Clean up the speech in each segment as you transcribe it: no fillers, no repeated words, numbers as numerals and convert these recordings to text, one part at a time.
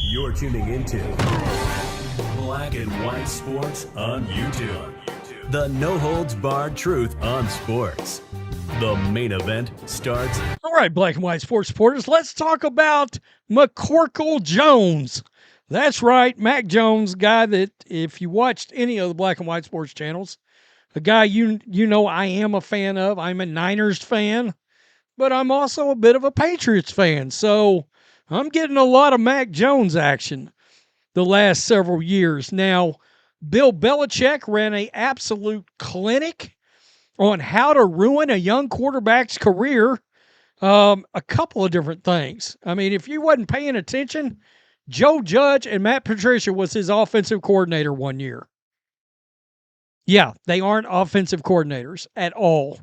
You're tuning into Black and White Sports on YouTube. The no-holds-barred truth on sports. The main event starts. All right, Black and White Sports supporters, let's talk about McCorkle Jones. That's right, Mac Jones, guy that if you watched any of the Black and White Sports channels, a guy you know I am a fan of. I'm a Niners fan, but I'm also a bit of a Patriots fan. So I'm getting a lot of Mac Jones action the last several years. Now, Bill Belichick ran an absolute clinic on how to ruin a young quarterback's career. A couple of different things. I mean, if you wasn't paying attention, Joe Judge and Matt Patricia was his offensive coordinator one year. Yeah, they aren't offensive coordinators at all,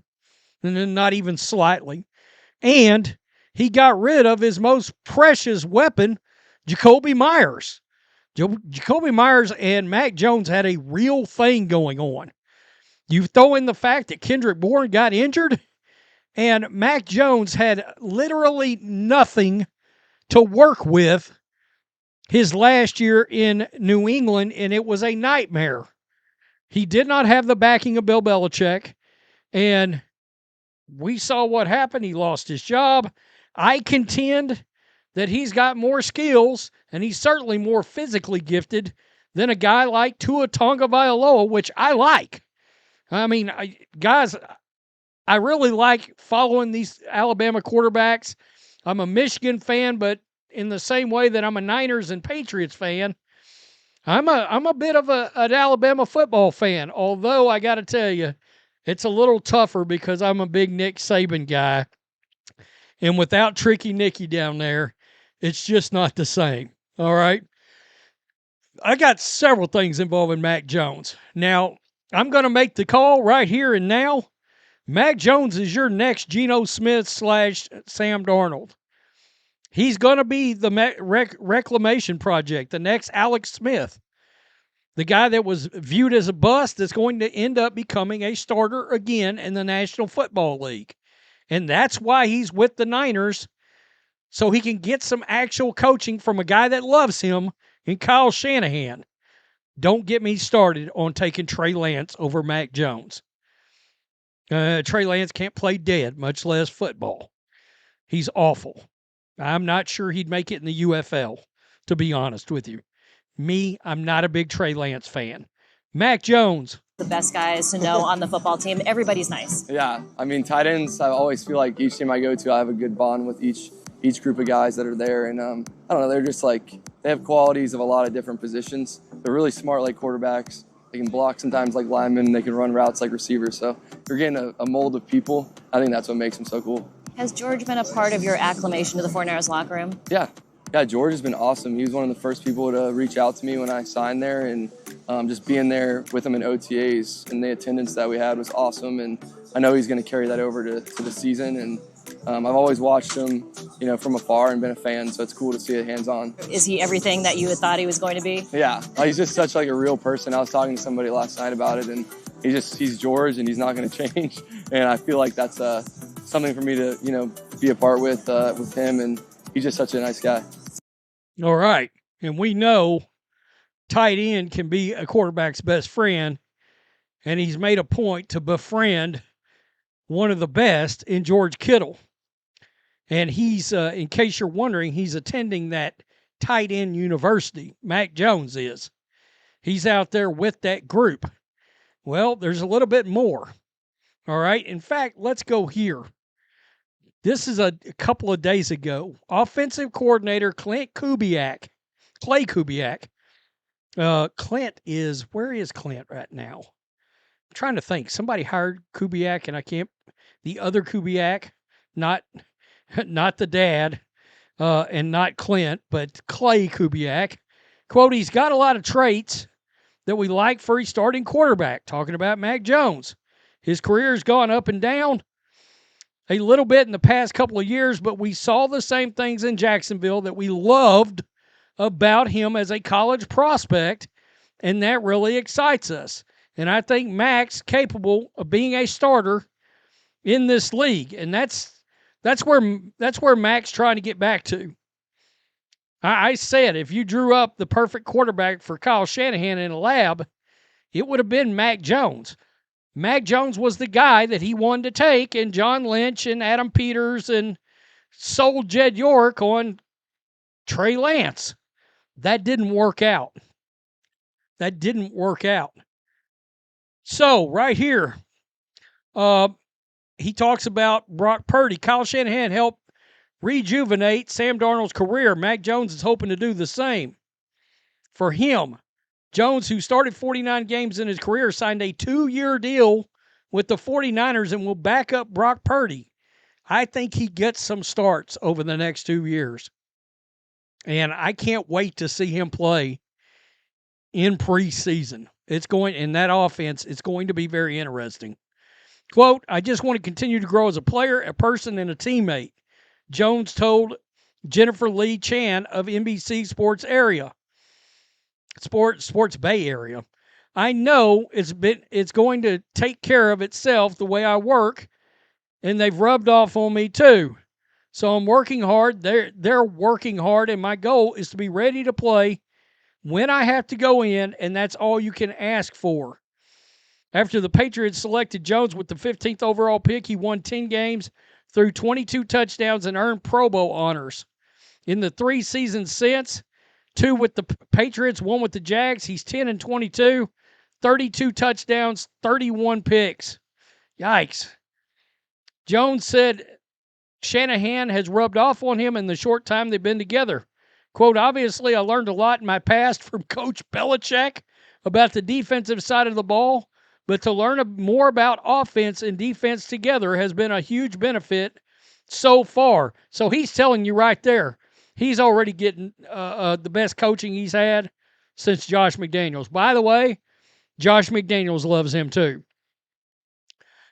and not even slightly. And he got rid of his most precious weapon, Jacoby Myers. Jacoby Myers and Mac Jones had a real thing going on. You throw in the fact that Kendrick Bourne got injured, and Mac Jones had literally nothing to work with his last year in New England, and it was a nightmare. He did not have the backing of Bill Belichick, and we saw what happened. He lost his job. I contend that he's got more skills, and he's certainly more physically gifted than a guy like Tua Tagovailoa, which I like. I mean, guys, I really like following these Alabama quarterbacks. I'm a Michigan fan, but in the same way that I'm a Niners and Patriots fan, I'm a bit of an Alabama football fan. Although I got to tell you, it's a little tougher because I'm a big Nick Saban guy, and without Tricky Nicky down there, it's just not the same. All right, I got several things involving Mac Jones. Now, I'm going to make the call right here and now. Mac Jones is your next Geno Smith / Sam Darnold. He's going to be the reclamation project, the next Alex Smith, the guy that was viewed as a bust that's going to end up becoming a starter again in the National Football League. And that's why he's with the Niners, so he can get some actual coaching from a guy that loves him in Kyle Shanahan. Don't get me started on taking Trey Lance over Mac Jones. Trey Lance can't play dead, much less football. He's awful. I'm not sure he'd make it in the UFL, to be honest with you. Me, I'm not a big Trey Lance fan. Mac Jones. The best guys to know on the football team. Everybody's nice. Yeah, I mean, tight ends, I always feel like each team I go to, I have a good bond with each group of guys that are there. And I don't know, they're just like, they have qualities of a lot of different positions. They're really smart like quarterbacks. They can block sometimes like linemen. They can run routes like receivers. So you're getting a mold of people. I think that's what makes them so cool. Has George been a part of your acclimation to the 49ers locker room? Yeah, George has been awesome. He was one of the first people to reach out to me when I signed there, and just being there with him in OTAs and the attendance that we had was awesome. And I know he's going to carry that over to the season. And I've always watched him, from afar and been a fan, so it's cool to see it hands-on. Is he everything that you had thought he was going to be? Yeah, he's just such like a real person. I was talking to somebody last night about it, and he's George, and he's not going to change. And I feel like that's something for me to, be a part with him, and he's just such a nice guy. All right, and we know tight end can be a quarterback's best friend, and he's made a point to befriend one of the best in George Kittle. And he's, in case you're wondering, he's attending that tight end university. Mac Jones is. He's out there with that group. Well, there's a little bit more. All right. In fact, let's go here. This is a couple of days ago. Offensive coordinator Clay Kubiak. Clint is, where is Clint right now? I'm trying to think. Somebody hired Kubiak, and I can't, the other Kubiak, not the dad, and not Clint, but Clay Kubiak. Quote, he's got a lot of traits that we like for a starting quarterback, talking about Mac Jones. His career has gone up and down a little bit in the past couple of years, but we saw the same things in Jacksonville that we loved about him as a college prospect, and that really excites us. And I think Mac's capable of being a starter in this league, and that's where Mac's trying to get back to. I said if you drew up the perfect quarterback for Kyle Shanahan in a lab, it would have been Mac Jones. Mac Jones was the guy that he wanted to take, and John Lynch and Adam Peters and sold Jed York on Trey Lance. That didn't work out. That didn't work out. So, right here, he talks about Brock Purdy. Kyle Shanahan helped rejuvenate Sam Darnold's career. Mac Jones is hoping to do the same for him. Jones, who started 49 games in his career, signed a 2-year deal with the 49ers and will back up Brock Purdy. I think he gets some starts over the next 2 years. And I can't wait to see him play in preseason. In that offense, it's going to be very interesting. Quote, I just want to continue to grow as a player, a person, and a teammate, Jones told Jennifer Lee Chan of NBC Sports Bay Area. I know it's going to take care of itself the way I work, and they've rubbed off on me too. So I'm working hard. They're working hard, and my goal is to be ready to play when I have to go in, and that's all you can ask for. After the Patriots selected Jones with the 15th overall pick, he won 10 games, threw 22 touchdowns, and earned Pro Bowl honors. In the 3 seasons since, 2 with the Patriots, 1 with the Jags, he's 10-22, 32 touchdowns, 31 picks. Yikes. Jones said Shanahan has rubbed off on him in the short time they've been together. Quote, obviously, I learned a lot in my past from Coach Belichick about the defensive side of the ball, but to learn more about offense and defense together has been a huge benefit so far. So he's telling you right there, he's already getting the best coaching he's had since Josh McDaniels. By the way, Josh McDaniels loves him too.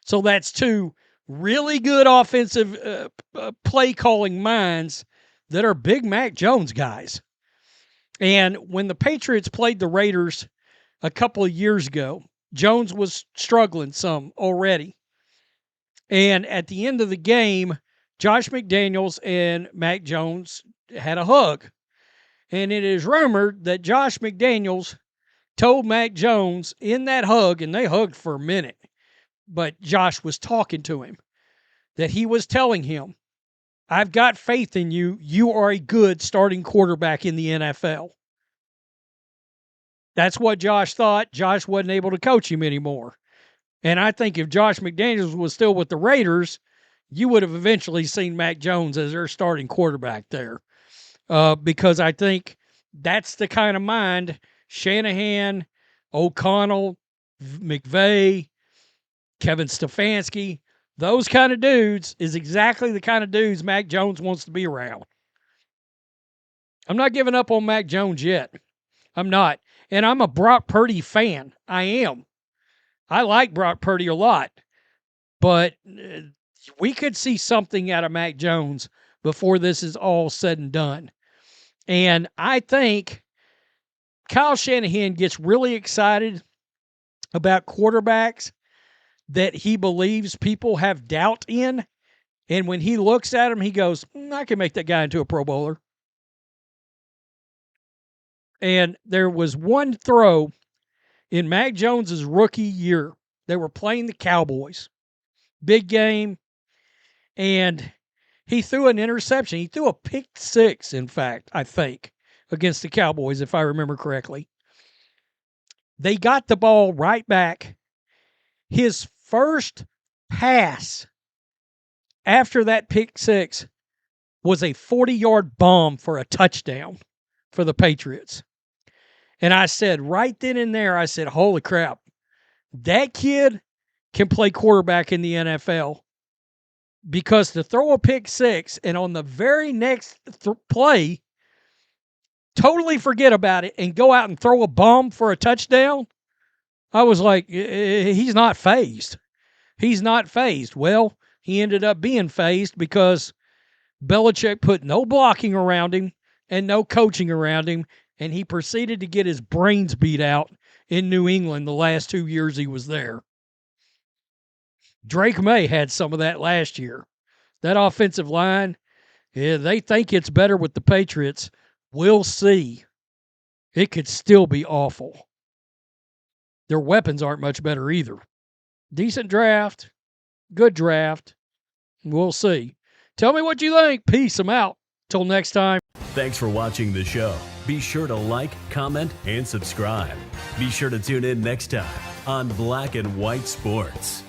So that's 2 really good offensive play-calling minds that are big Mac Jones guys. And when the Patriots played the Raiders a couple of years ago, Jones was struggling some already. And at the end of the game, Josh McDaniels and Mac Jones had a hug. And it is rumored that Josh McDaniels told Mac Jones in that hug, and they hugged for a minute, but Josh was talking to him, that he was telling him, I've got faith in you. You are a good starting quarterback in the NFL. That's what Josh thought. Josh wasn't able to coach him anymore. And I think if Josh McDaniels was still with the Raiders, you would have eventually seen Mac Jones as their starting quarterback there. Because I think that's the kind of mind Shanahan, O'Connell, McVay, Kevin Stefanski, those kind of dudes is exactly the kind of dudes Mac Jones wants to be around. I'm not giving up on Mac Jones yet. I'm not. And I'm a Brock Purdy fan. I am. I like Brock Purdy a lot. But we could see something out of Mac Jones before this is all said and done. And I think Kyle Shanahan gets really excited about quarterbacks that he believes people have doubt in. And when he looks at him, he goes, I can make that guy into a Pro Bowler. And there was one throw in Mac Jones's rookie year. They were playing the Cowboys. Big game. And he threw an interception. He threw a pick 6, in fact, I think, against the Cowboys, if I remember correctly. They got the ball right back. His first pass after that pick 6 was a 40-yard bomb for a touchdown for the Patriots. And I said right then and there, I said, holy crap, that kid can play quarterback in the NFL. Because to throw a pick 6 and on the very next play, totally forget about it and go out and throw a bomb for a touchdown, I was like, he's not fazed. He's not fazed. Well, he ended up being fazed because Belichick put no blocking around him and no coaching around him, and he proceeded to get his brains beat out in New England the last 2 years he was there. Drake May had some of that last year. That offensive line, yeah, they think it's better with the Patriots, We'll see. It could still be awful. Their weapons aren't much better either. Decent draft, good draft. We'll see. Tell me what you think. Peace. I'm out. Till next time. Thanks for watching the show. Be sure to like, comment, and subscribe. Be sure to tune in next time on Black and White Sports.